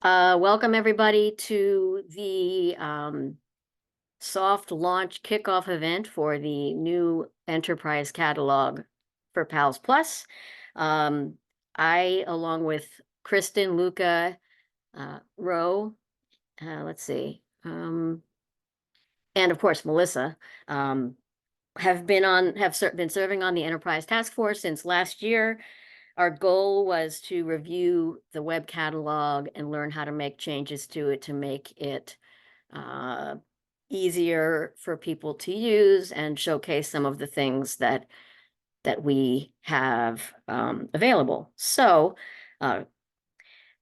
Welcome everybody to the soft launch kickoff event for the new enterprise catalog for PALS Plus. Um, I, along with Kristen, Luca, Roe, let's see, and of course Melissa, um, been serving on the enterprise task force since last year. Our goal was to review the web catalog and learn how to make changes to it to make it uh, easier for people to use and showcase some of the things that we have available. So I'm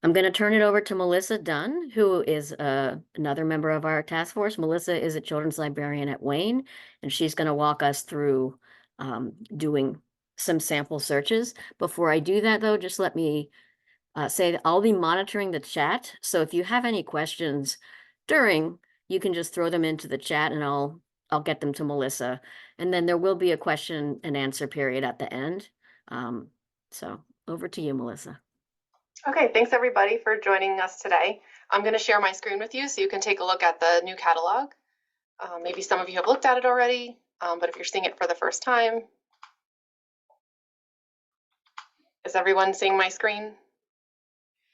going to turn it over to Melissa Dunn, who is another member of our task force. Melissa is a children's librarian at Wayne, and she's going to walk us through doing some sample searches. Before I do that, though, just let me say that I'll be monitoring the chat. So if you have any questions during, you can just throw them into the chat and I'll get them to Melissa. And then there will be a question and answer period at the end. So over to you, Melissa. Okay, thanks everybody for joining us today. I'm going to share my screen with you so you can take a look at the new catalog. Maybe some of you have looked at it already, but if you're seeing it for the first time, is everyone seeing my screen?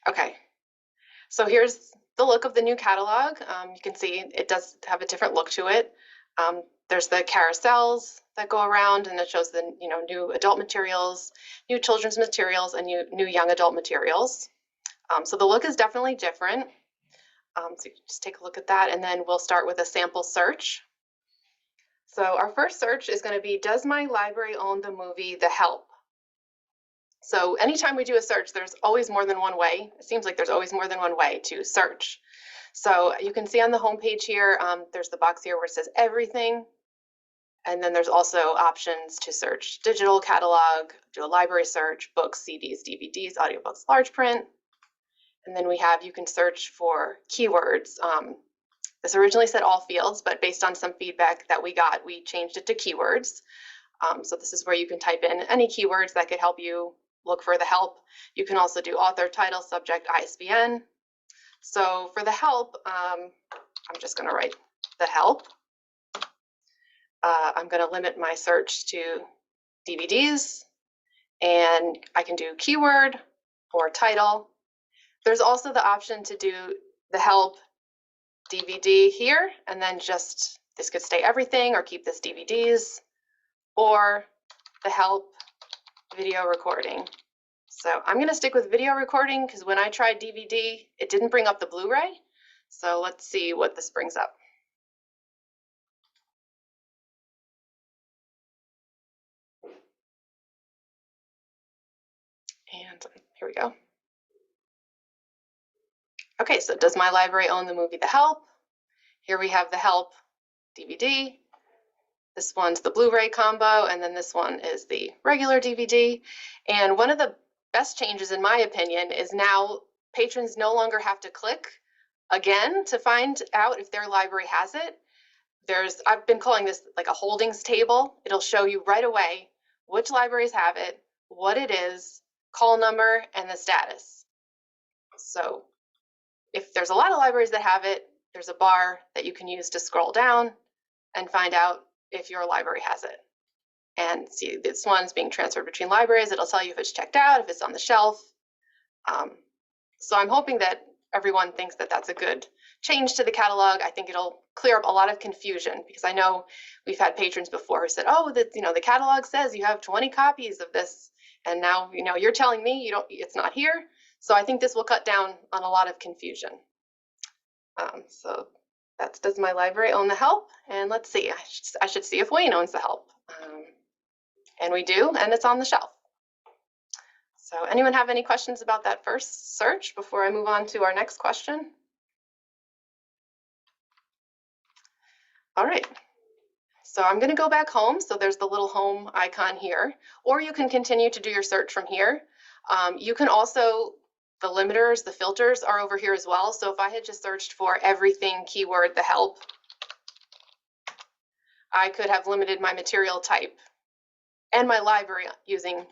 Okay, so here's the look of the new catalog. You can see it does have a different look to it. There's the carousels that go around, and it shows the new adult materials, new children's materials, and new young adult materials. So the look is definitely different. So just take a look at that, and then we'll start with a sample search. So our first search is going to be, does my library own the movie The Help? So anytime we do a search, there's always more than one way. It seems like there's always more than one way to search. So you can see on the home page here, there's the box here where it says everything. And then there's also options to search digital catalog, do a library search, books, CDs, DVDs, audiobooks, large print. And then you can search for keywords. This originally said all fields, but based on some feedback that we got, we changed it to keywords. So this is where you can type in any keywords that could help you look for The Help. You can also do author, title, subject, ISBN. So for The Help, I'm just going to write The Help. I'm going to limit my search to DVDs, and I can do keyword or title. There's also the option to do The Help DVD here, and then just this could stay everything or keep this DVDs, or The Help video recording. So I'm going to stick with video recording because when I tried DVD, it didn't bring up the Blu-ray. So let's see what this brings up. And here we go. Okay, so does my library own the movie The Help? Here we have The Help DVD. This one's the Blu-ray combo, and then this one is the regular DVD. And one of the best changes, in my opinion, is now patrons no longer have to click again to find out if their library has it. I've been calling this like a holdings table. It'll show you right away which libraries have it, what it is, call number, and the status. So if there's a lot of libraries that have it, there's a bar that you can use to scroll down and find out if your library has it. And see, this one's being transferred between libraries. It'll tell you if it's checked out, if it's on the shelf. So I'm hoping that everyone thinks that that's a good change to the catalog. I think it'll clear up a lot of confusion, because I know we've had patrons before who said, oh, the catalog says you have 20 copies of this, and now you're telling me it's not here. So I think this will cut down on a lot of confusion. So that's, does my library own The Help? And let's see, I should see if Wayne owns The Help. And we do, and it's on the shelf. So anyone have any questions about that first search before I move on to our next question? All right, so I'm going to go back home. So there's the little home icon here, or you can continue to do your search from here. You can also, the limiters, the filters are over here as well. So if I had just searched for everything keyword The Help, I could have limited my material type and my library using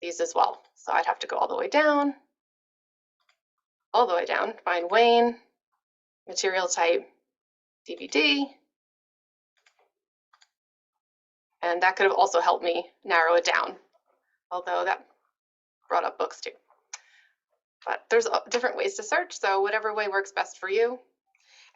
these as well. So I'd have to go all the way down. all the way down, find Wayne, material type, DVD. And that could have also helped me narrow it down, although that brought up books too. But there's different ways to search, so whatever way works best for you.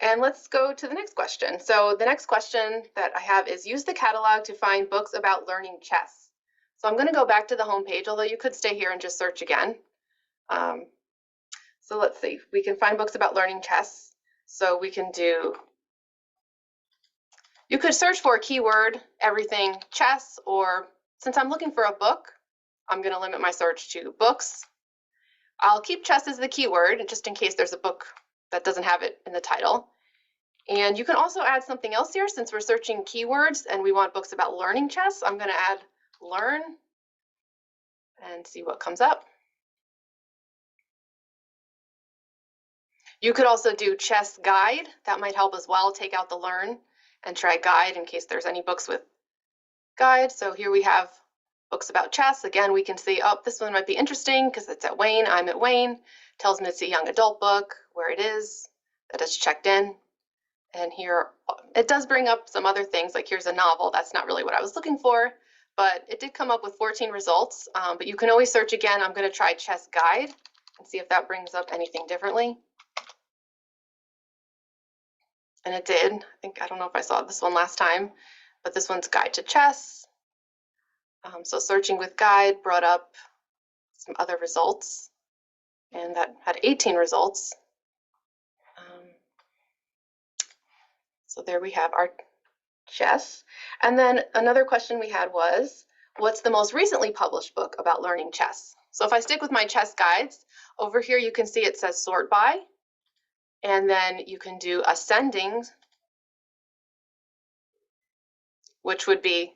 And let's go to the next question. So the next question that I have is use the catalog to find books about learning chess. So I'm going to go back to the home page, although you could stay here and just search again. So let's see, we can find books about learning chess. So we can do, you could search for a keyword, everything chess, or since I'm looking for a book, I'm going to limit my search to books. I'll keep chess as the keyword just in case there's a book that doesn't have it in the title. And you can also add something else here since we're searching keywords and we want books about learning chess. I'm going to add learn and see what comes up. You could also do chess guide. That might help as well. Take out the learn and try guide in case there's any books with guide. So here we have books about chess. Again, we can see, oh, this one might be interesting because it's at Wayne. I'm at Wayne. Tells me it's a young adult book, where it is, that it's checked in. And here it does bring up some other things, like here's a novel. That's not really what I was looking for, but it did come up with 14 results. But you can always search again. I'm going to try chess guide and see if that brings up anything differently. And it did. I don't know if I saw this one last time, but this one's guide to chess. So searching with guide brought up some other results, and that had 18 results. So there we have our chess. And then another question we had was, what's the most recently published book about learning chess? So if I stick with my chess guides, over here you can see it says sort by, and then you can do ascending, which would be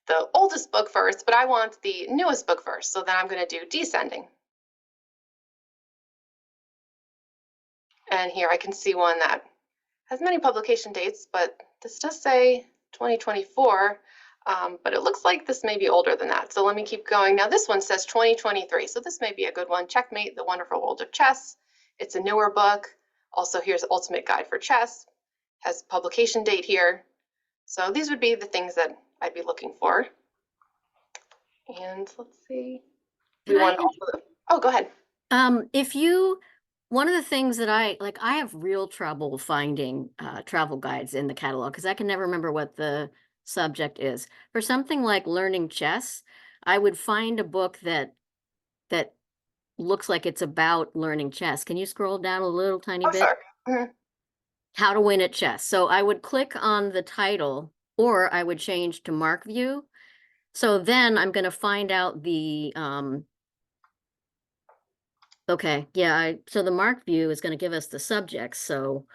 the oldest book first, but I want the newest book first. So then I'm going to do descending. And here I can see one that has many publication dates, but this does say 2024, but it looks like this may be older than that. So let me keep going. Now this one says 2023, so this may be a good one. Checkmate, The Wonderful World of Chess. It's a newer book. Also, here's Ultimate Guide for Chess. Has publication date here. So these would be the things that I'd be looking for. And let's see. We want also, oh, go ahead. One of the things that I have real trouble finding travel guides in the catalog because I can never remember what the subject is. For something like learning chess, I would find a book that looks like it's about learning chess. Can you scroll down a little tiny bit? Sorry. Mm-hmm. How to Win at Chess. So I would click on the title, or I would change to Mark View. So then I'm going to find out the okay, yeah, so the Mark View is going to give us the subjects. So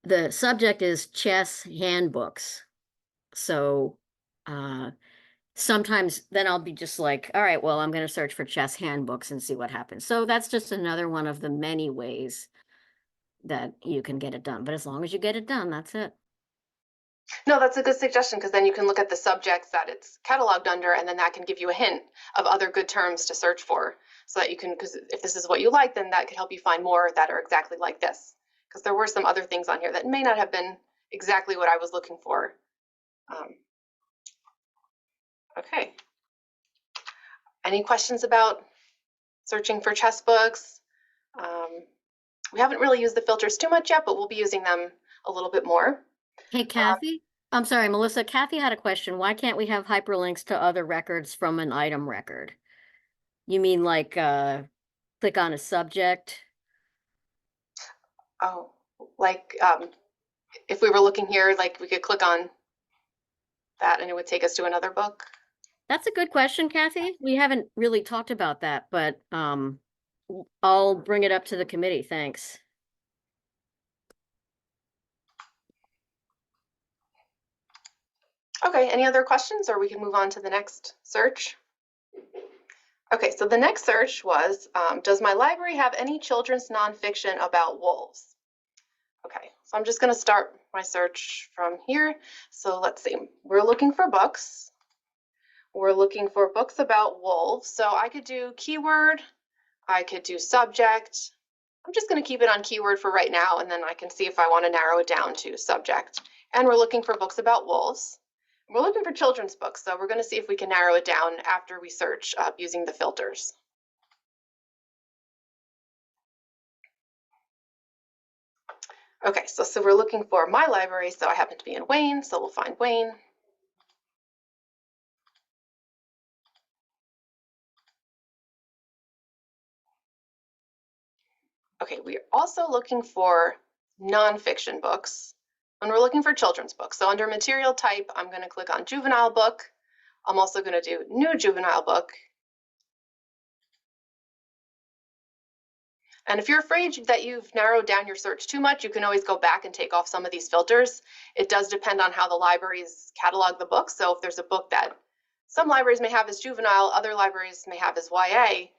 the subject is chess handbooks. So sometimes then I'll be just like, all right, well, I'm going to search for chess handbooks and see what happens. So that's just another one of the many ways that you can get it done. But as long as you get it done, that's it. No, that's a good suggestion because then you can look at the subjects that it's cataloged under, and then that can give you a hint of other good terms to search for so that you can, because if this is what you like, then that could help you find more that are exactly like this. Because there were some other things on here that may not have been exactly what I was looking for. Okay. Any questions about searching for chess books? We haven't really used the filters too much yet, but we'll be using them a little bit more. Hey, Kathy. I'm sorry, Melissa. Kathy had a question. Why can't we have hyperlinks to other records from an item record? You mean like click on a subject? Oh, like if we were looking here, like we could click on that and it would take us to another book. That's a good question, Kathy. We haven't really talked about that, but I'll bring it up to the committee. Thanks. Okay, any other questions, or we can move on to the next search? Okay, so the next search was, does my library have any children's nonfiction about wolves? Okay, so I'm just going to start my search from here. So let's see, we're looking for books. We're looking for books about wolves. So I could do keyword I could do subject. I'm just going to keep it on keyword for right now, and then I can see if I want to narrow it down to subject. And we're looking for books about wolves. We're looking for children's books, so we're going to see if we can narrow it down after we search using the filters. Okay, so we're looking for my library, so I happen to be in Wayne, so we'll find Wayne. Okay, we're also looking for nonfiction books, and we're looking for children's books. So under material type, I'm going to click on juvenile book. I'm also going to do new juvenile book. And if you're afraid that you've narrowed down your search too much, you can always go back and take off some of these filters. It does depend on how the libraries catalog the books. So if there's a book that some libraries may have as juvenile, other libraries may have as YA,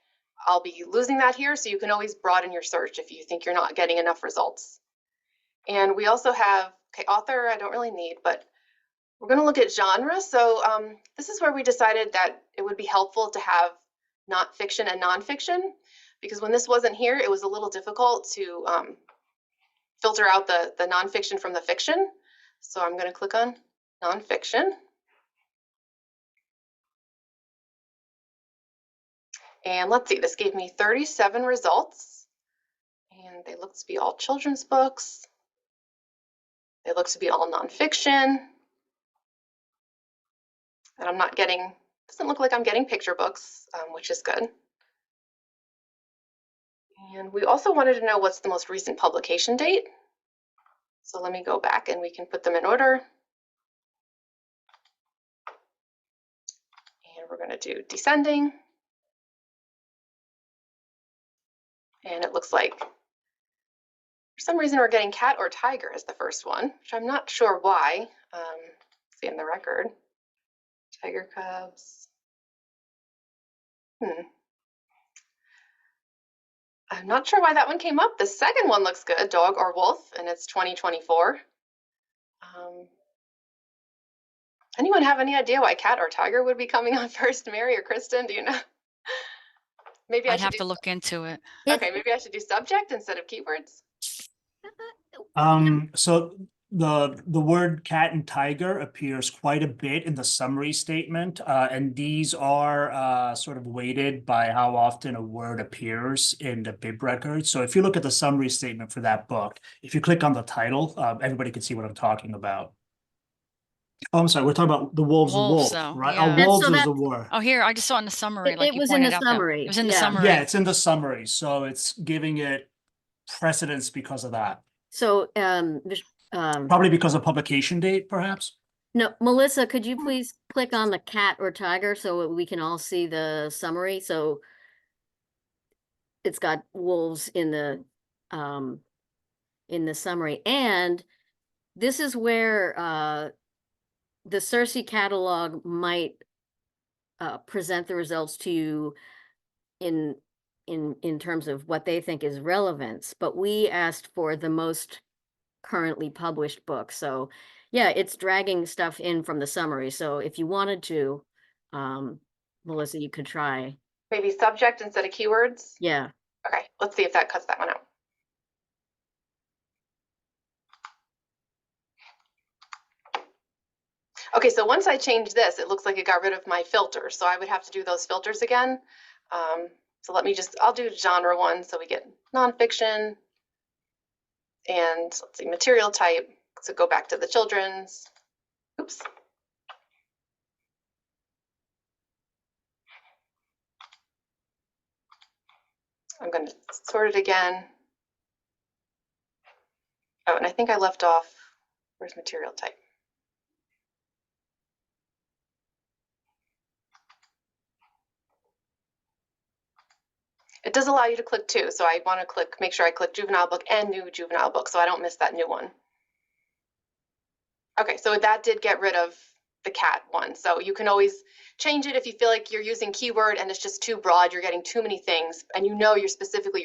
I'll be losing that here. So you can always broaden your search if you think you're not getting enough results. And we also have, okay, author, I don't really need, but we're going to look at genre. So this is where we decided that it would be helpful to have not fiction and nonfiction, because when this wasn't here, it was a little difficult to filter out the nonfiction from the fiction. So I'm going to click on nonfiction. And let's see, this gave me 37 results. And they look to be all children's books. They look to be all nonfiction. And I'm not getting, doesn't look like I'm getting picture books, which is good. And we also wanted to know what's the most recent publication date. So let me go back and we can put them in order. And we're going to do descending. And it looks like for some reason we're getting cat or tiger as the first one, which I'm not sure why. See in the record. Tiger cubs. I'm not sure why that one came up. The second one looks good, dog or wolf, and it's 2024. Anyone have any idea why cat or tiger would be coming on first, Mary or Kristen? Do you know? Maybe I'd have to look into it. Okay, maybe I should do subject instead of keywords. So the word cat and tiger appears quite a bit in the summary statement, and these are sort of weighted by how often a word appears in the bib record. So if you look at the summary statement for that book, if you click on the title, everybody can see what I'm talking about. Oh, I'm sorry, we're talking about the wolves of Wolves, wolf, though, right? yeah. Oh, wolves So is that- a word. Oh, here, I just saw it in the summary, like It you was in the pointed out, though. summary, It was in the yeah. summary. Yeah, it's in the summary, so it's giving it precedence because of that. So, Probably because of publication date, perhaps. no, Melissa, could you please click on the cat or tiger so we can all see the summary? So it's got wolves in the summary. And this is where the Cersei catalog might present the results to you in terms of what they think is relevance, but we asked for the most currently published book. So yeah, it's dragging stuff in from the summary. So if you wanted to, Melissa, you could try. Maybe subject instead of keywords. Yeah. Okay, let's see if that cuts that one out. Okay, so once I change this, it looks like it got rid of my filters. So I would have to do those filters again. So let me I'll do genre one. So we get nonfiction and let's see, material type. So go back to the children's. Oops. I'm going to sort it again. Oh, and I think I left off, where's material type? It does allow you to click too, so I want to make sure I click juvenile book and new juvenile book so I don't miss that new one. Okay, so that did get rid of the cat one. So you can always change it if you feel like you're using keyword and it's just too broad, you're getting too many things, and you know your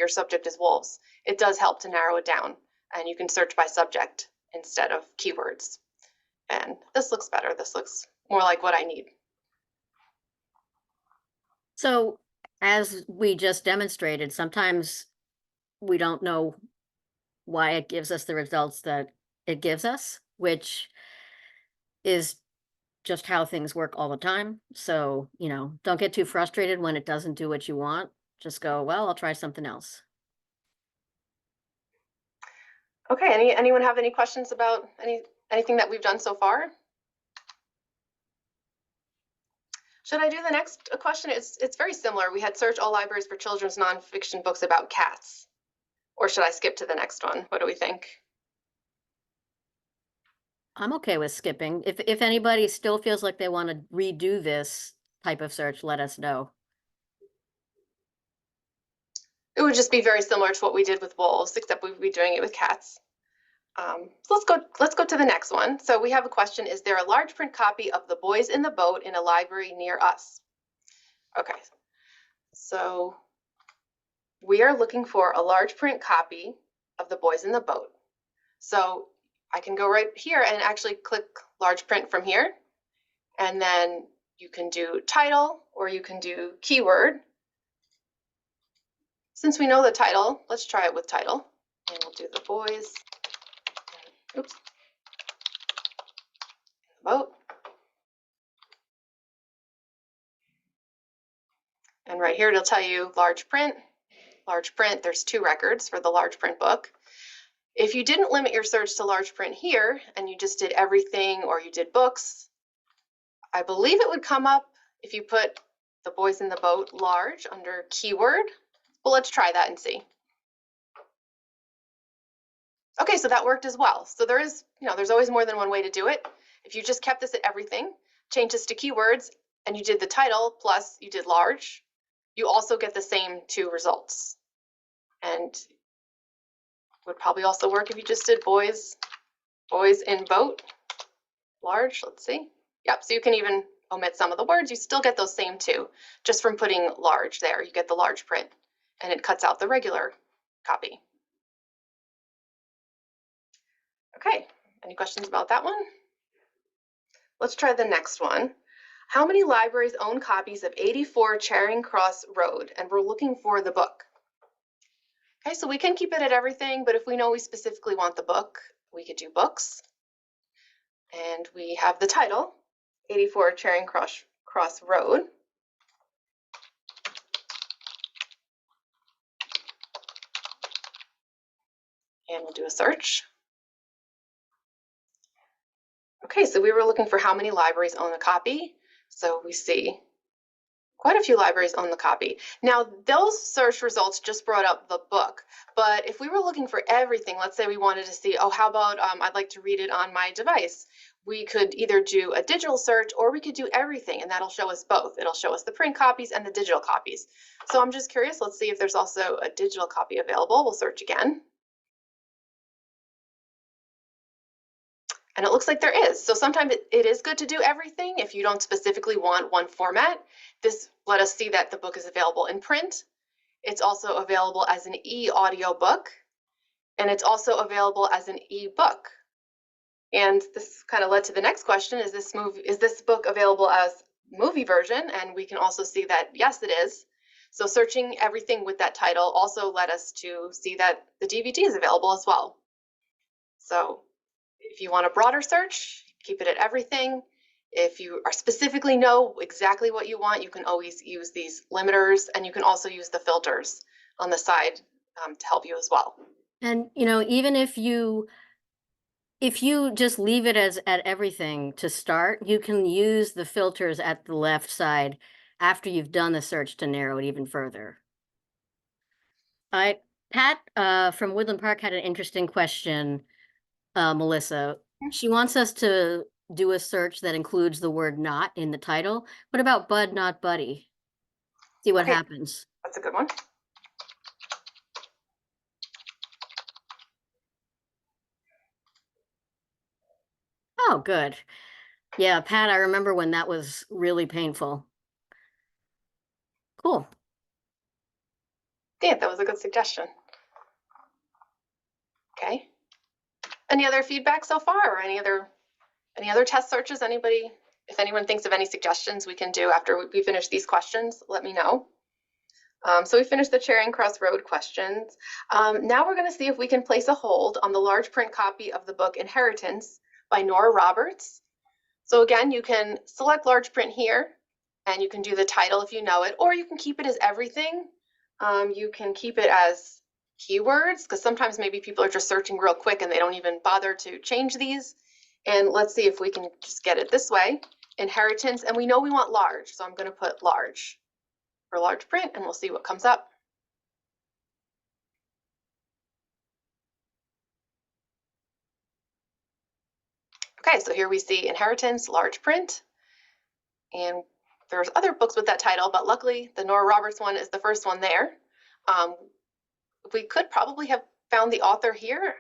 subject is wolves. It does help to narrow it down, and you can search by subject instead of keywords. And this looks better. This looks more like what I need. So as we just demonstrated, sometimes we don't know why it gives us the results that it gives us, which is just how things work all the time. So, don't get too frustrated when it doesn't do what you want. Just go, well, I'll try something else. Okay, anyone have any questions about anything that we've done so far? Should I do the next question? It's very similar. We had search all libraries for children's nonfiction books about cats. Or should I skip to the next one? What do we think? I'm okay with skipping. If anybody still feels like they want to redo this type of search, let us know. It would just be very similar to what we did with wolves, except we'd be doing it with cats. So let's go to the next one. So we have a question: is there a large print copy of The Boys in the Boat in a library near us? Okay, so we are looking for a large print copy of The Boys in the Boat. So I can go right here and actually click large print from here, and then you can do title or you can do keyword. Since we know the title, let's try it with title, and we'll do The Boys. Oops. Boat. And right here, it'll tell you large print. Large print, there's 2 records for the large print book. If you didn't limit your search to large print here and you just did everything or you did books, I believe it would come up if you put The Boys in the Boat large under keyword. But let's try that and see. Okay, so that worked as well. So there's always more than one way to do it. If you just kept this at everything, change this to keywords, and you did the title plus you did large, you also get the same 2 results. And would probably also work if you just did boys in boat, large, let's see. Yep, so you can even omit some of the words. You still get those same 2, just from putting large there. You get the large print, and it cuts out the regular copy. Okay, any questions about that one? Let's try the next one. How many libraries own copies of 84 Charing Cross Road? And we're looking for the book. Okay, so we can keep it at everything, but if we know we specifically want the book, we could do books. And we have the title, 84 Charing Cross Road. And we'll do a search. Okay, so we were looking for how many libraries own a copy. So we see quite a few libraries own the copy. Now, those search results just brought up the book, but if we were looking for everything, let's say we wanted to see, oh, how about I'd like to read it on my device, we could either do a digital search or we could do everything, and that'll show us both. It'll show us the print copies and the digital copies. So I'm just curious, let's see if there's also a digital copy available. We'll search again. And it looks like there is. So sometimes it is good to do everything if you don't specifically want one format. This let us see that the book is available in print. It's also available as an e-audio book, and it's also available as an e-book. And this kind of led to the next question: is this book available as movie version? And we can also see that yes, it is. So searching everything with that title also led us to see that the DVD is available as well. So if you want a broader search, keep it at everything. If you are specifically know exactly what you want, you can always use these limiters, and you can also use the filters on the side to help you as well. And, even if you just leave it as at everything to start, you can use the filters at the left side after you've done the search to narrow it even further. Pat from Woodland Park had an interesting question, Melissa. She wants us to do a search that includes the word not in the title. What about bud, not buddy? See what Okay. happens. That's a good one. Oh, good. Yeah, Pat, I remember when that was really painful. Cool. Yeah, that was a good suggestion. Okay. Any other feedback so far, or any other test searches? If anyone thinks of any suggestions we can do after we finish these questions, let me know. So we finished the Charing Cross Road questions. Now we're going to see if we can place a hold on the large print copy of the book Inheritance by Nora Roberts. So again, you can select large print here, and you can do the title if you know it, or you can keep it as everything. You can keep it as keywords, because sometimes maybe people are just searching real quick and they don't even bother to change these. And let's see if we can just get it this way. Inheritance, and we know we want large, so I'm going to put large for large print, and we'll see what comes up. Okay, so here we see Inheritance, large print, and there's other books with that title, but luckily the Nora Roberts one is the first one there. We could probably have found the author here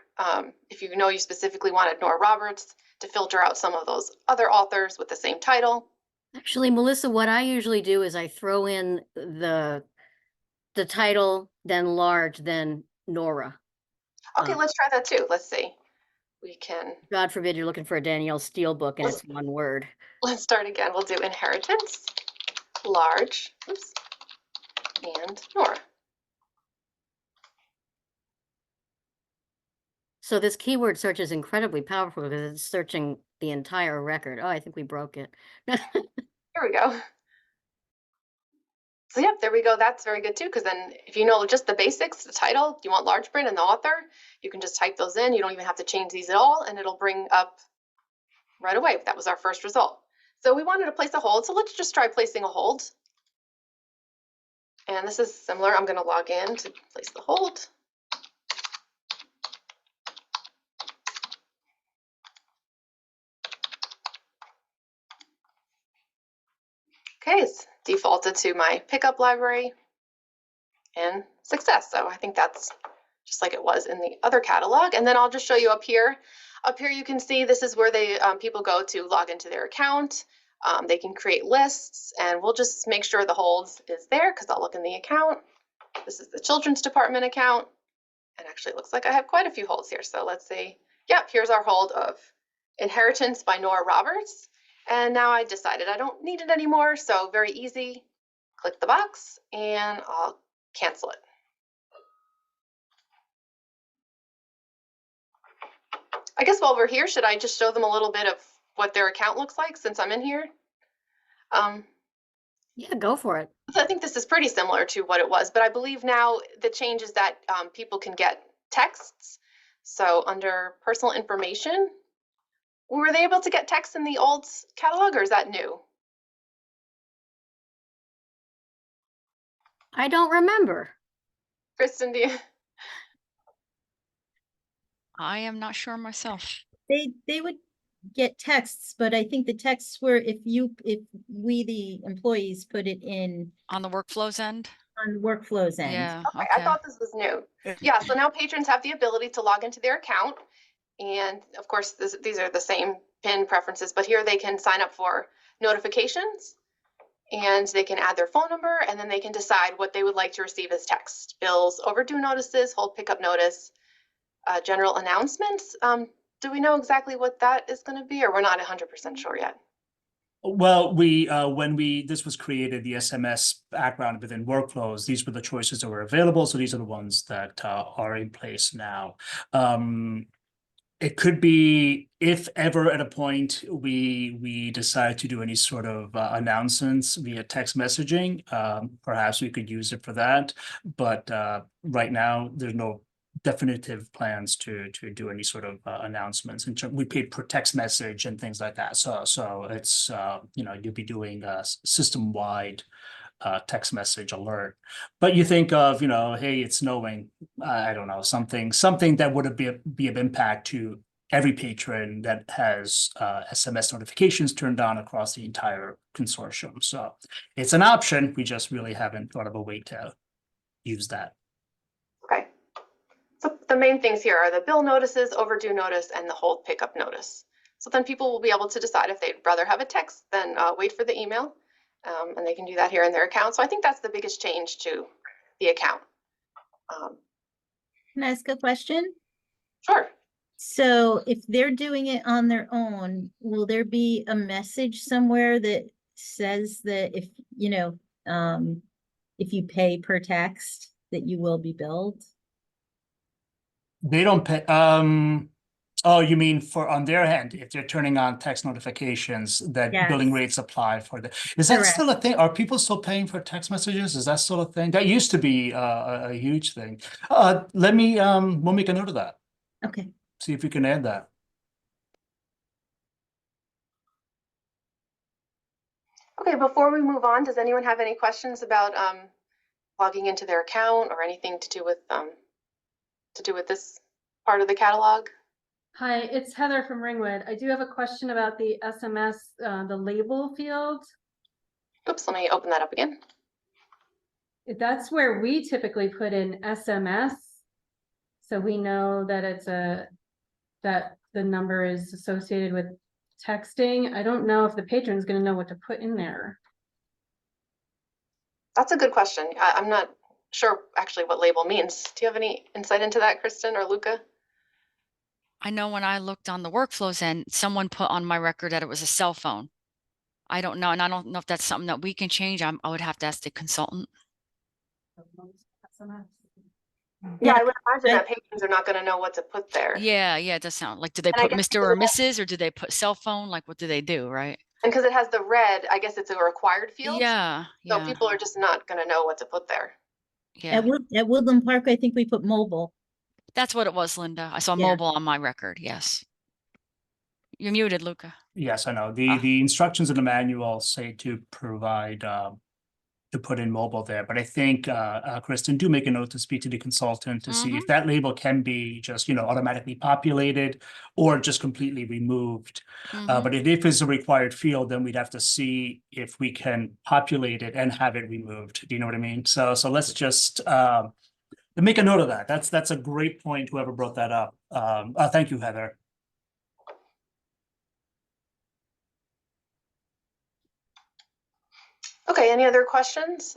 if you know you specifically wanted Nora Roberts to filter out some of those other authors with the same title. Actually, Melissa, what I usually do is I throw in the title, then large, then Nora. Okay, let's try that too. Let's see. We can, God forbid you're looking for a Danielle Steele book and it's one word. let's start again. We'll do Inheritance, large, oops, and Nora. So this keyword search is incredibly powerful because it's searching the entire record. Oh, I think we broke it. Here we go. So yep, there we go. That's very good too, because then if you know just the basics, the title, you want large print and the author, you can just type those in. You don't even have to change these at all, and it'll bring up right away. That was our first result. So we wanted to place a hold, so let's just try placing a hold. And this is similar. I'm going to log in to place the hold. Okay, it's defaulted to my pickup library and success. So I think that's just like it was in the other catalog. And then I'll just show you up here. Up here you can see this is where they people go to log into their account. They can create lists, and we'll just make sure the holds is there because I'll look in the account. This is the children's department account. And actually it looks like I have quite a few holds here. So let's see. Yep, here's our hold of Inheritance by Nora Roberts. And now I decided I don't need it anymore. So very easy. Click the box and I'll cancel it. I guess while we're here, should I just show them a little bit of what their account looks like since I'm in here? Yeah, go for it. I think this is pretty similar to what it was, but I believe now the change is that people can get texts. So under personal information, were they able to get text in the old catalog, or is that new? I don't remember. Kristen, do you? I am not sure myself. They would get texts, but I think the texts were if we the employees put it in On the workflows end? on workflows end. Yeah, Okay, I okay. thought this was new. Yeah, so now patrons have the ability to log into their account. And of course, these are the same PIN preferences, but here they can sign up for notifications and they can add their phone number, and then they can decide what they would like to receive as text: bills, overdue notices, hold pickup notice, general announcements. Do we know exactly what that is going to be, or we're not 100% sure yet? Well, this was created, the SMS background within workflows, these were the choices that were available. So these are the ones that are in place now. It could be if ever at a point we decide to do any sort of announcements via text messaging, perhaps we could use it for that. But right now, there's no definitive plans to do any sort of announcements. We pay per text message and things like that. So it's you'll be doing a system-wide text message alert. But you think of, hey, it's snowing, I don't know, something that would be of impact to every patron that has SMS notifications turned on across the entire consortium. So it's an option. We just really haven't thought of a way to use that. Okay. So the main things here are the bill notices, overdue notice, and the hold pickup notice. So then people will be able to decide if they'd rather have a text than wait for the email. And they can do that here in their account. So I think that's the biggest change to the account. Can I ask a question? Sure. So if they're doing it on their own, will there be a message somewhere that says that if if you pay per text, that you will be billed? They don't pay, oh, you mean for on their end, if they're turning on text notifications, that billing Yes. rates apply for the, is that Correct. still a thing? Are people still paying for text messages? Is that still a thing? That used to be a huge thing. Let me, we'll make a note of that, Okay. see if we can add that. Okay, before we move on, does anyone have any questions about logging into their account or anything to do with this part of the catalog? Hi, it's Heather from Ringwood. I do have a question about the SMS, the label field. Oops, let me open that up again. That's where we typically put in SMS. So we know that that the number is associated with texting. I don't know if the patron's gonna know what to put in there. That's a good question. I'm not sure actually what label means. Do you have any insight into that, Kristen or Luca? I know when I looked on the workflows end, someone put on my record that it was a cell phone. I don't know, and I don't know if that's something that we can change. I would have to ask the consultant. SMS. Yeah, Yeah, I would imagine I- that patrons are not going to know what to put there. Yeah, it does sound like, do they And I put guess Mr. or Mrs. or do they put cell phone? Like, what do they do, right? And because it has the red, I guess it's a required field. Yeah, So yeah, people are just not going to know what to put there. yeah. At Woodland Park, I think we put mobile. That's what it was, Linda. I saw Yeah. mobile on my record, yes. You're muted, Luca. Yes, I know. Ah. The instructions in the manual say to provide, to put in mobile there, but I think, Kristen, do make a note to speak to the consultant to see if that label can be just, automatically populated or just completely removed. But if it's a required field, then we'd have to see if we can populate it and have it removed. Do you know what I mean? So let's just, make a note of that. That's a great point, whoever brought that up. Thank you, Heather. Okay, any other questions?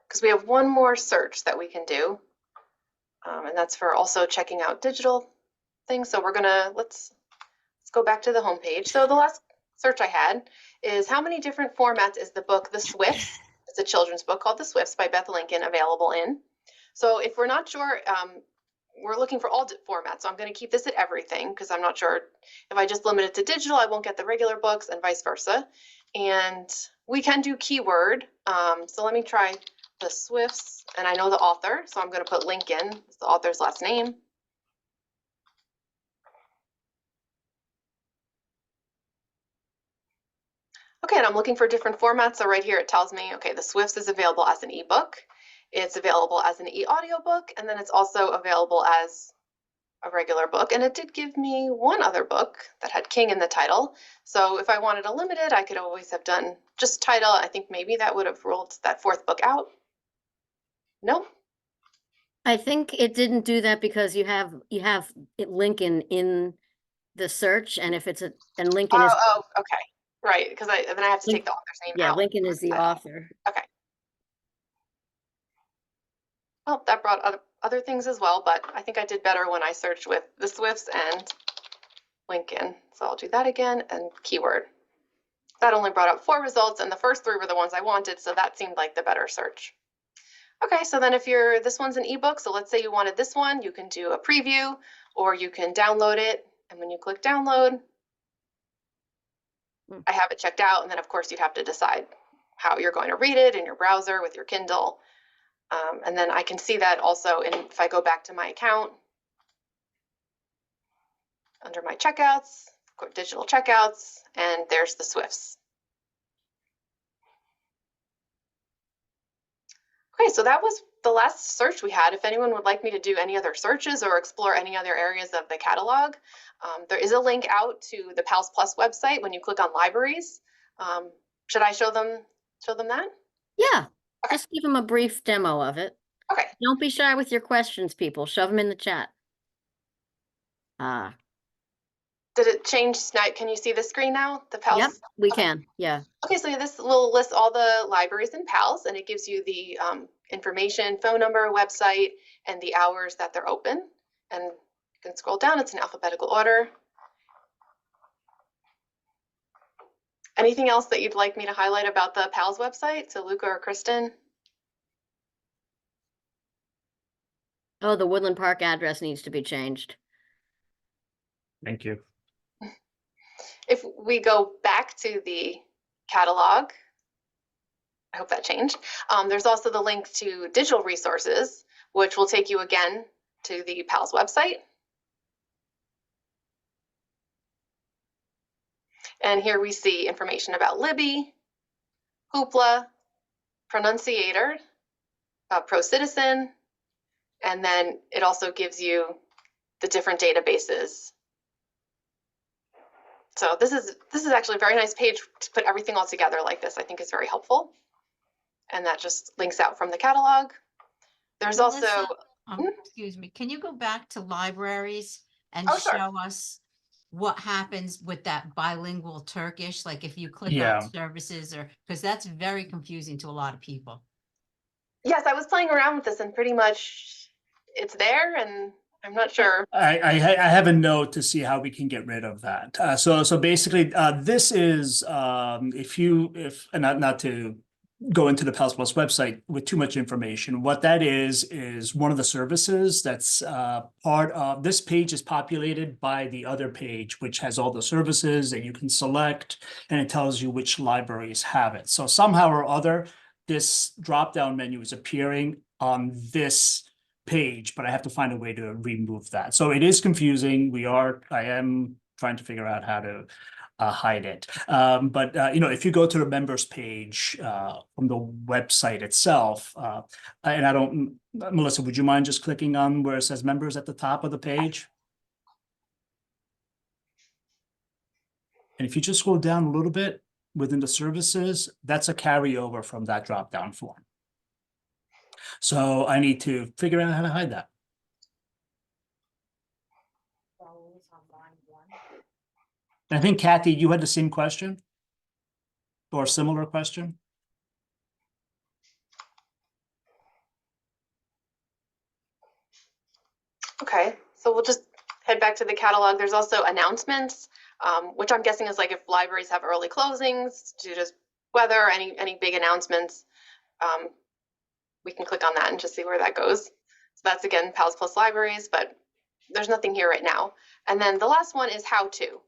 Because we have one more search that we can do. And that's for also checking out digital things. So we're gonna, let's go back to the homepage. So the last search I had is how many different formats is the book The Swifts? It's a children's book called The Swifts by Beth Lincoln available in. So if we're not sure, we're looking for all formats. So I'm going to keep this at everything because I'm not sure if I just limit it to digital, I won't get the regular books and vice versa. And we can do keyword. So let me try The Swifts, and I know the author, so I'm going to put Lincoln. It's the author's last name. Okay, and I'm looking for different formats. So right here it tells me, okay, The Swifts is available as an ebook. It's available as an e-audiobook, and then it's also available as a regular book. And it did give me one other book that had King in the title. So if I wanted to limit it, I could always have done just title. I think maybe that would have ruled that fourth book out. No? I think it didn't do that because you have Lincoln in the search, and if it's and Lincoln is Oh, okay. Right, because then I have to take the author's name out. Lincoln is the author. Okay. Well, that brought other things as well, but I think I did better when I searched with The Swifts and Lincoln. So I'll do that again and keyword. That only brought up 4 results, and the first 3 were the ones I wanted, so that seemed like the better search. Okay, so then if this one's an ebook, so let's say you wanted this one, you can do a preview, or you can download it, and when you click download, I have it checked out, and then of course you'd have to decide how you're going to read it in your browser with your Kindle. And then I can see that also if I go back to my account, under my checkouts, digital checkouts, and there's the Swifts. Okay, so that was the last search we had. If anyone would like me to do any other searches or explore any other areas of the catalog, there is a link out to the PALS Plus website when you click on libraries. Should I show them that? Yeah, Okay. just give them a brief demo of it. Okay. Don't be shy with your questions, people. Shove them in the chat. Did it change tonight? Can you see the screen now? The PALS? Yep, we Okay. can. Yeah. Okay, so this will list all the libraries in PALS, and it gives you the information, phone number, website, and the hours that they're open. And you can scroll down, it's in alphabetical order. Anything else that you'd like me to highlight about the PALS website? So Luca or Kristen? Oh, the Woodland Park address needs to be changed. Thank you. If we go back to the catalog, I hope that changed. There's also the link to digital resources, which will take you again to the PALS website. And here we see information about Libby, Hoopla, Pronunciator, ProCitizen, and then it also gives you the different databases. So this is actually a very nice page to put everything all together like this. I think is very helpful. And that just links out from the catalog. There's also, Melissa, excuse me, can you go back to libraries and Oh, sure. show us what happens with that bilingual Turkish? Like if you click Yeah. on services, or because that's very confusing to a lot of people. yes, I was playing around with this and pretty much it's there and I'm not sure. I have a note to see how we can get rid of that. So basically, this is if not to go into the PALS Plus website with too much information. What that is one of the services that's part of this page is populated by the other page, which has all the services that you can select, and it tells you which libraries have it. So somehow or other, this drop-down menu is appearing on this page, but I have to find a way to remove that. So it is confusing. I am trying to figure out how to hide it. But if you go to the members page from the website itself, and I don't, Melissa, would you mind just clicking on where it says members at the top of the page? And if you just scroll down a little bit within the services, that's a carryover from that drop-down form. So I need to figure out how to hide that. I think, Kathy, you had the same question or a similar question. Okay, so we'll just head back to the catalog. There's also announcements, which I'm guessing is like if libraries have early closings due to weather, any big announcements, we can click on that and just see where that goes. So that's again PALS Plus libraries, but there's nothing here right now. And then the last one is how to.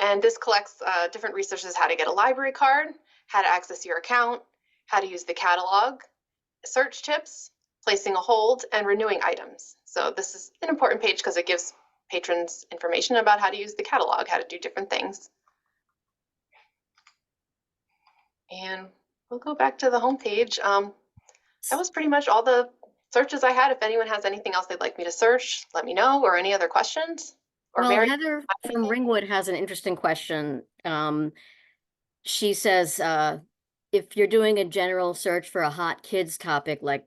And this collects different resources: how to get a library card, how to access your account, how to use the catalog, search tips, placing a hold, and renewing items. So this is an important page because it gives patrons information about how to use the catalog, how to do different things. And we'll go back to the home page. That was pretty much all the searches I had. If anyone has anything else they'd like me to search, let me know, or any other questions. Or Well, Mary, Heather from Ringwood has an interesting question. She says, if you're doing a general search for a hot kids topic, like,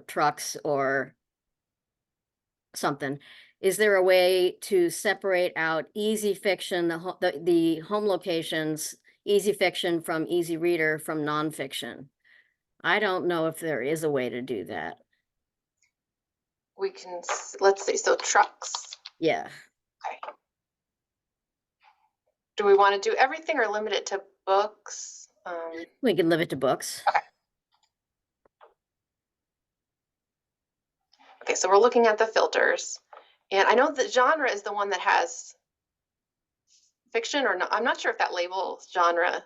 trucks or something, is there a way to separate out easy fiction, the home locations, easy fiction from easy reader from nonfiction? I don't know if there is a way to do that. we can, let's see, so trucks. Yeah. Okay. Do we want to do everything or limit it to books? We can limit it to books. Okay, so we're looking at the filters. And I know that genre is the one that has fiction or not. I'm not sure if that labels genre.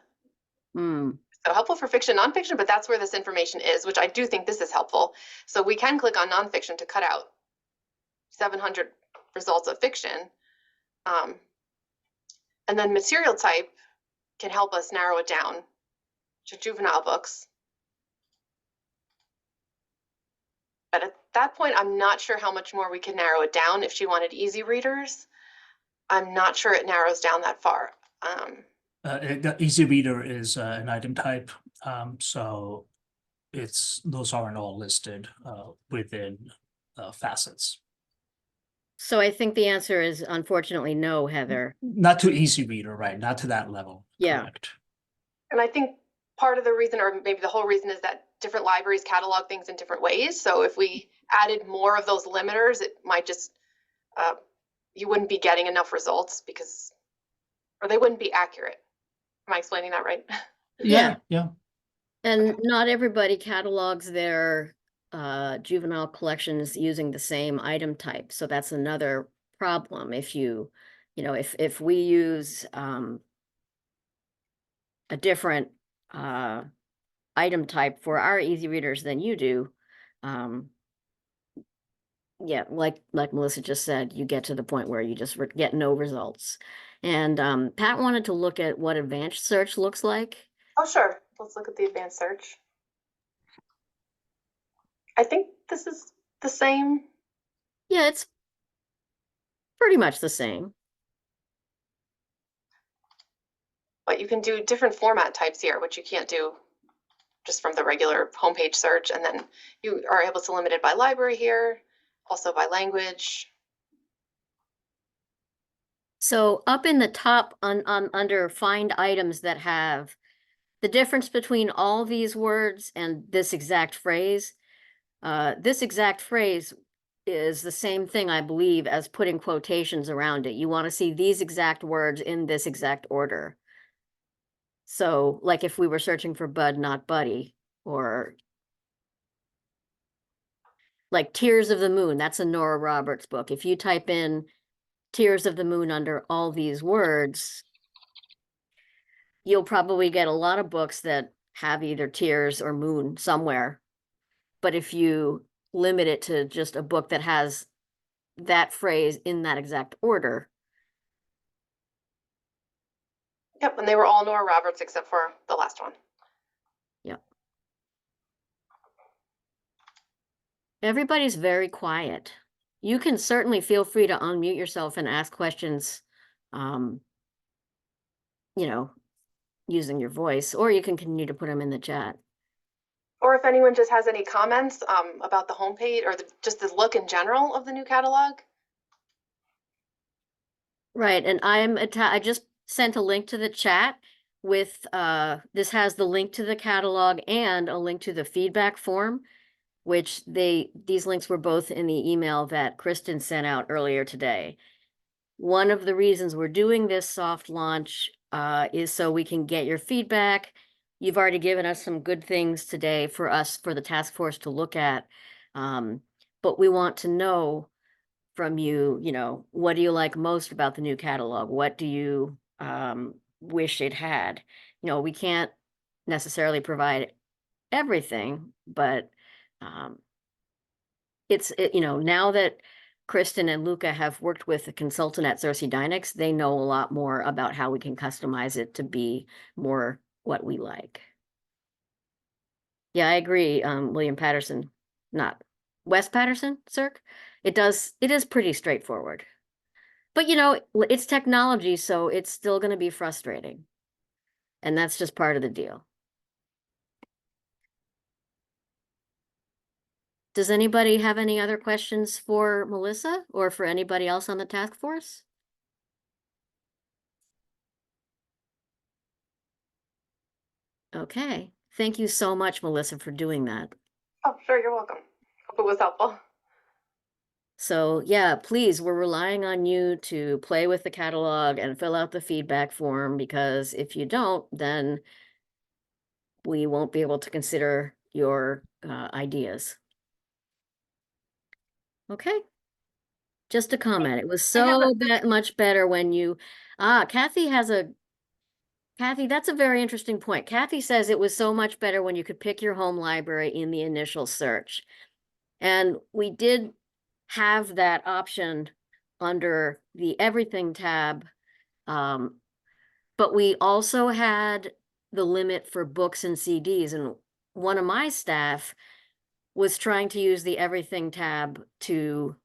So helpful for fiction, nonfiction, but that's where this information is, which I do think this is helpful. So we can click on nonfiction to cut out 700 results of fiction. And then material type can help us narrow it down to juvenile books. But at that point, I'm not sure how much more we can narrow it down. If she wanted easy readers, I'm not sure it narrows down that far. The easy reader is an item type, so those aren't all listed within facets. So I think the answer is unfortunately no, Heather. Not to easy reader, right? Not to that level. Yeah. Correct. And I think part of the reason, or maybe the whole reason, is that different libraries catalog things in different ways. So if we added more of those limiters, it might just, you wouldn't be getting enough results or they wouldn't be accurate. Am I explaining that right? Yeah. Yeah. And not everybody catalogs their juvenile collections using the same item type. So that's another problem. If you know, if we use a different item type for our easy readers than you do, yeah, like Melissa just said, you get to the point where you just get no results. And Pat wanted to look at what advanced search looks like. Oh, sure. Let's look at the advanced search. I think this is the same. Yeah, it's pretty much the same. But you can do different format types here, which you can't do just from the regular homepage search. And then you are able to limit it by library here, also by language. So up in the top under find items that have the difference between all these words and this exact phrase is the same thing, I believe, as putting quotations around it. You want to see these exact words in this exact order. So like if we were searching for Bud, not Buddy, or like Tears of the Moon, that's a Nora Roberts book. If you type in Tears of the Moon under all these words, you'll probably get a lot of books that have either tears or moon somewhere. But if you limit it to just a book that has that phrase in that exact order. Yep, and they were all Nora Roberts except for the last one. Yep. Everybody's very quiet. You can certainly feel free to unmute yourself and ask questions, you know, using your voice, or you can continue to put them in the chat. Or if anyone just has any comments about the homepage or just the look in general of the new catalog. Right, and I just sent a link to the chat with this has the link to the catalog and a link to the feedback form, which these links were both in the email that Kristen sent out earlier today. One of the reasons we're doing this soft launch is so we can get your feedback. You've already given us some good things today for the task force to look at. But we want to know from you, what do you like most about the new catalog? What do you wish it had? We can't necessarily provide everything, but now that Kristen and Luca have worked with a consultant at Cersei Dynex, they know a lot more about how we can customize it to be more what we like. Yeah, I agree, William Patterson, not Wes Patterson, Cirque. It is pretty straightforward. But it's technology, so it's still going to be frustrating. And that's just part of the deal. Does anybody have any other questions for Melissa or for anybody else on the task force? Okay. Thank you so much, Melissa, for doing that. Oh, sure, you're welcome. Hope it was helpful. So yeah, please, we're relying on you to play with the catalog and fill out the feedback form, because if you don't, then we won't be able to consider your ideas. Okay. Just a comment. It was so much better when you, Kathy, that's a very interesting point. Kathy says it was so much better when you could pick your home library in the initial search. And we did have that option under the Everything tab. But we also had the limit for books and CDs. And one of my staff was trying to use the Everything tab to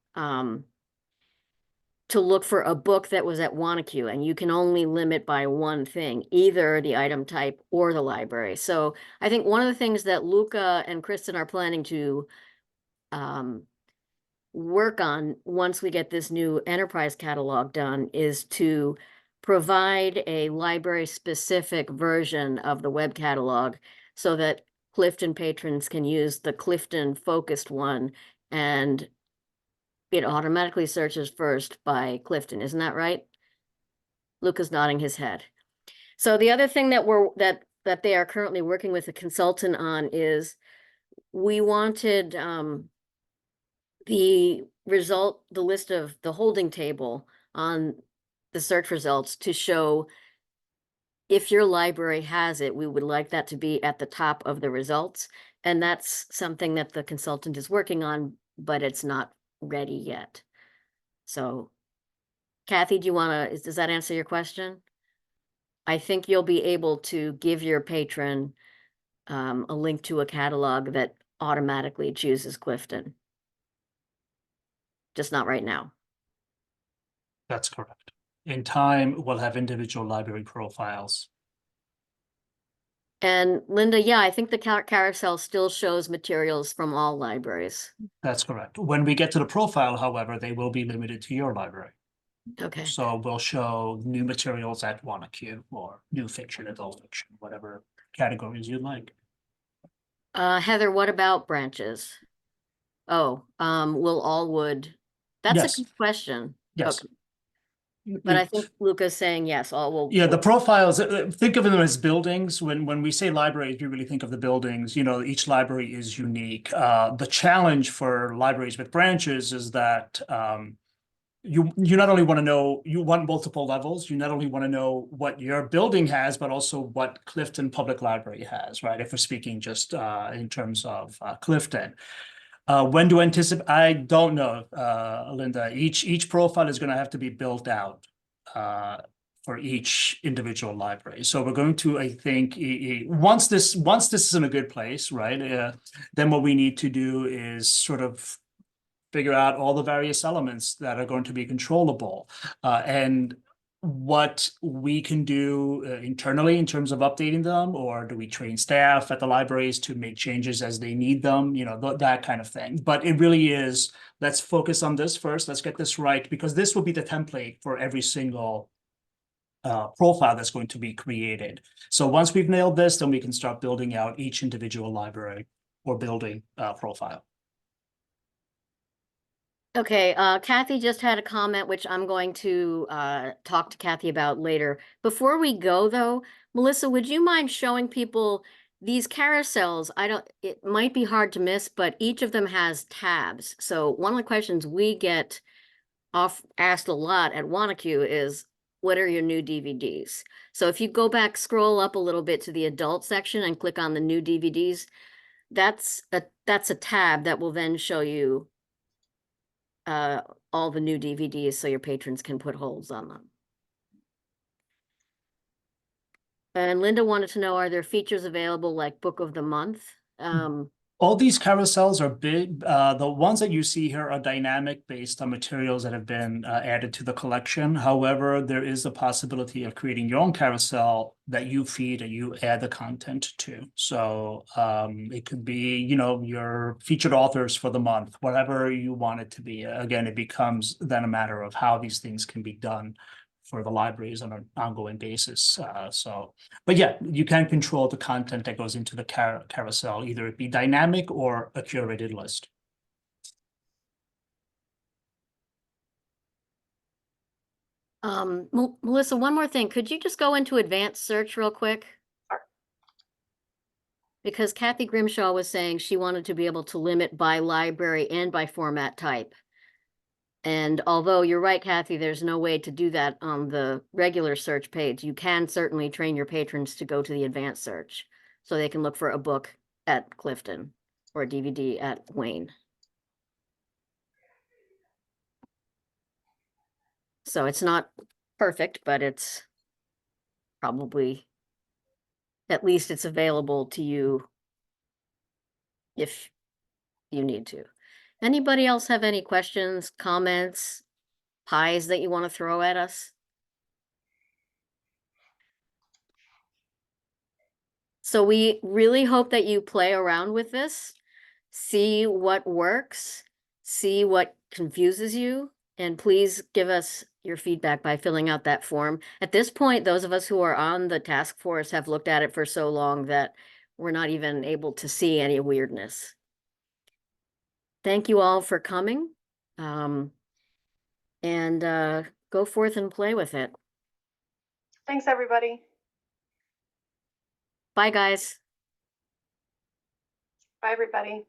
look for a book that was at Wanacue, and you can only limit by one thing, either the item type or the library. So I think one of the things that Luca and Kristen are planning to work on once we get this new enterprise catalog done is to provide a library-specific version of the web catalog so that Clifton patrons can use the Clifton-focused one, and it automatically searches first by Clifton. Isn't that right? Luca's nodding his head. So the other thing that they are currently working with a consultant on is we wanted the list of the holding table on the search results to show if your library has it, we would like that to be at the top of the results. And that's something that the consultant is working on, but it's not ready yet. So Kathy, does that answer your question? I think you'll be able to give your patron a link to a catalog that automatically chooses Clifton. Just not right now. That's correct. In time, we'll have individual library profiles. And Linda, yeah, I think the carousel still shows materials from all libraries. That's correct. When we get to the profile, however, they will be limited to your library. Okay. So we'll show new materials at WannaQ or new fiction, adult fiction, whatever categories you'd like. Heather, what about branches? Oh, will Allwood? That's Yes. a good question. Yes. Okay. But I think Luca's saying yes, all will. Yeah, the profiles, think of them as buildings. When we say libraries, we really think of the buildings. You know, each library is unique. The challenge for libraries with branches is that you not only want to know, you want multiple levels. You not only want to know what your building has, but also what Clifton Public Library has, right? If we're speaking just in terms of Clifton. When do I anticipate? I don't know, Linda. Each profile is going to have to be built out for each individual library. So we're going to, I think, once this is in a good place, right? Then what we need to do is sort of figure out all the various elements that are going to be controllable, and what we can do internally in terms of updating them, or do we train staff at the libraries to make changes as they need them, you know, that kind of thing. But it really is, let's focus on this first, let's get this right, because this will be the template for every single profile that's going to be created. So once we've nailed this, then we can start building out each individual library or building profile. Okay, Kathy just had a comment, which I'm going to talk to Kathy about later. Before we go, though, Melissa, would you mind showing people these carousels? It might be hard to miss, but each of them has tabs. So one of the questions we get asked a lot at WannaQ is, what are your new DVDs? So if you go back, scroll up a little bit to the adult section and click on the new DVDs, that's a tab that will then show you all the new DVDs so your patrons can put holds on them. And Linda wanted to know, are there features available like Book of the Month? All these carousels are big. The ones that you see here are dynamic based on materials that have been added to the collection. However, there is the possibility of creating your own carousel that you feed and you add the content to. So it could be, you know, your featured authors for the month, whatever you want it to be. Again, it becomes then a matter of how these things can be done for the libraries on an ongoing basis. But yeah, you can control the content that goes into the carousel, either it be dynamic or a curated list. Melissa, one more thing. Could you just go into advanced search real quick? Sure. Because Kathy Grimshaw was saying she wanted to be able to limit by library and by format type. And although you're right, Kathy, there's no way to do that on the regular search page. You can certainly train your patrons to go to the advanced search so they can look for a book at Clifton or a DVD at Wayne. So it's not perfect, but it's probably, at least it's available to you if you need to. Anybody else have any questions, comments, pies that you want to throw at us? So we really hope that you play around with this, see what works, see what confuses you, and please give us your feedback by filling out that form. At this point, those of us who are on the task force have looked at it for so long that we're not even able to see any weirdness. Thank you all for coming. And go forth and play with it. Thanks, everybody. Bye, guys. Bye, everybody.